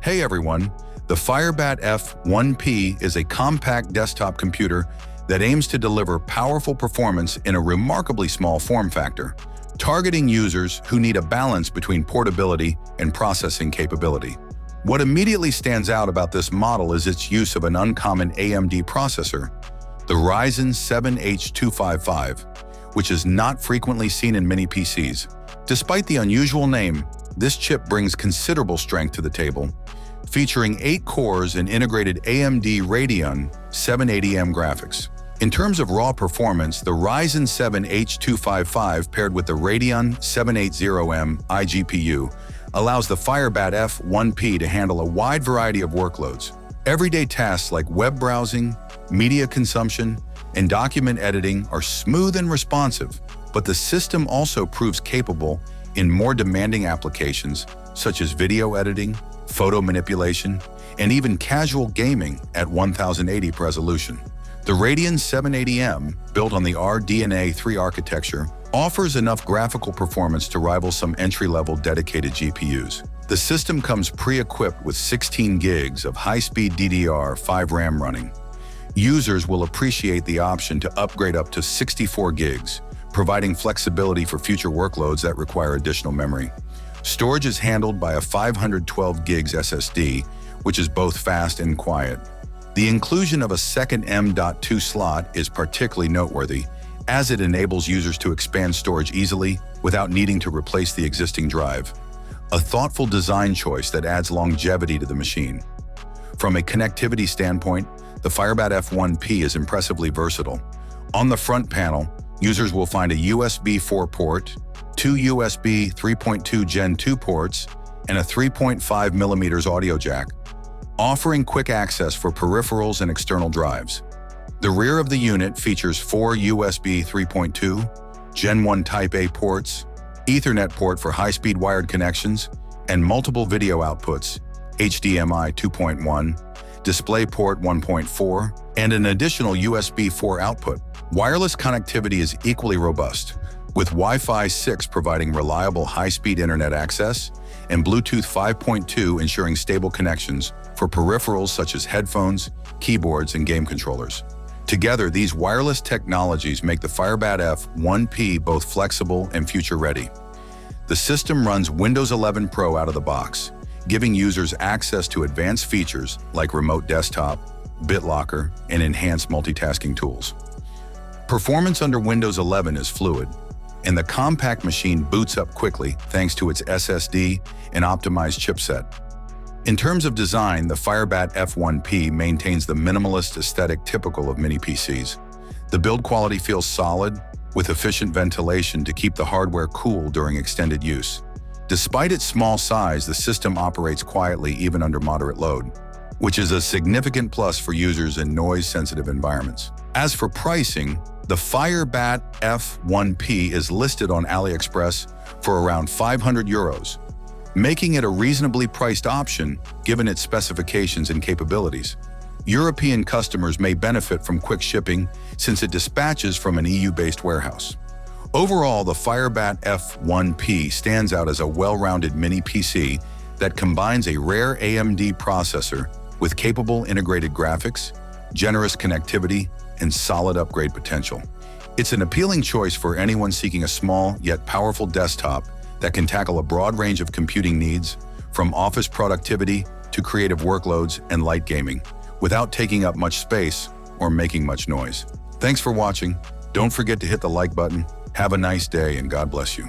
Hey everyone, the Firebat F1 P is a compact desktop computer that aims to deliver powerful performance in a remarkably small form factor, targeting users who need a balance between portability and processing capability. What immediately stands out about this model is its use of an uncommon AMD processor, the Ryzen 7 H255, which is not frequently seen in many PCs. Despite the unusual name, this chip brings considerable strength to the table, featuring 8 cores and integrated AMD Radeon 780M graphics. In terms of raw performance, the Ryzen 7 H255 paired with the Radeon 780M iGPU allows the Firebat F1 P to handle a wide variety of workloads. Everyday tasks like web browsing, media consumption, and document editing are smooth and responsive, but the system also proves capable in more demanding applications such as video editing, photo manipulation, and even casual gaming at 1080p resolution. The Radeon 780M, built on the RDNA 3 architecture, offers enough graphical performance to rival some entry-level dedicated GPUs. The system comes pre-equipped with 16 gigs of high-speed DDR5 RAM running. Users will appreciate the option to upgrade up to 64 gigs, providing flexibility for future workloads that require additional memory. Storage is handled by a 512 gigs SSD, which is both fast and quiet. The inclusion of a second M.2 slot is particularly noteworthy, as it enables users to expand storage easily without needing to replace the existing drive. A thoughtful design choice that adds longevity to the machine. From a connectivity standpoint, the Firebat F1 P is impressively versatile. On the front panel, users will find a USB 4 port, 2 USB 3.2 Gen 2 ports, and a 3.5mm audio jack, offering quick access for peripherals and external drives. The rear of the unit features 4 USB 3.2, Gen 1 Type A ports, Ethernet port for high-speed wired connections, and multiple video outputs, HDMI 2.1, DisplayPort 1.4, and an additional USB 4 output. Wireless connectivity is equally robust, with Wi-Fi 6 providing reliable high-speed internet access and Bluetooth 5.2 ensuring stable connections for peripherals such as headphones, keyboards, and game controllers. Together, these wireless technologies make the Firebat F1 P both flexible and future-ready. The system runs Windows 11 Pro out of the box, giving users access to advanced features like remote desktop, BitLocker, and enhanced multitasking tools. Performance under Windows 11 is fluid, and the compact machine boots up quickly thanks to its SSD and optimized chipset. In terms of design, the Firebat F1 P maintains the minimalist aesthetic typical of mini PCs. The build quality feels solid, with efficient ventilation to keep the hardware cool during extended use. Despite its small size, the system operates quietly even under moderate load, which is a significant plus for users in noise-sensitive environments. As for pricing, the Firebat F1 P is listed on AliExpress for around €500, making it a reasonably priced option given its specifications and capabilities. European customers may benefit from quick shipping since it dispatches from an EU-based warehouse. Overall, the Firebat F1 P stands out as a well-rounded mini PC that combines a rare AMD processor with capable integrated graphics, generous connectivity, and solid upgrade potential. It's an appealing choice for anyone seeking a small yet powerful desktop that can tackle a broad range of computing needs, from office productivity to creative workloads and light gaming, without taking up much space or making much noise. Thanks for watching. Don't forget to hit the like button. Have a nice day and God bless you.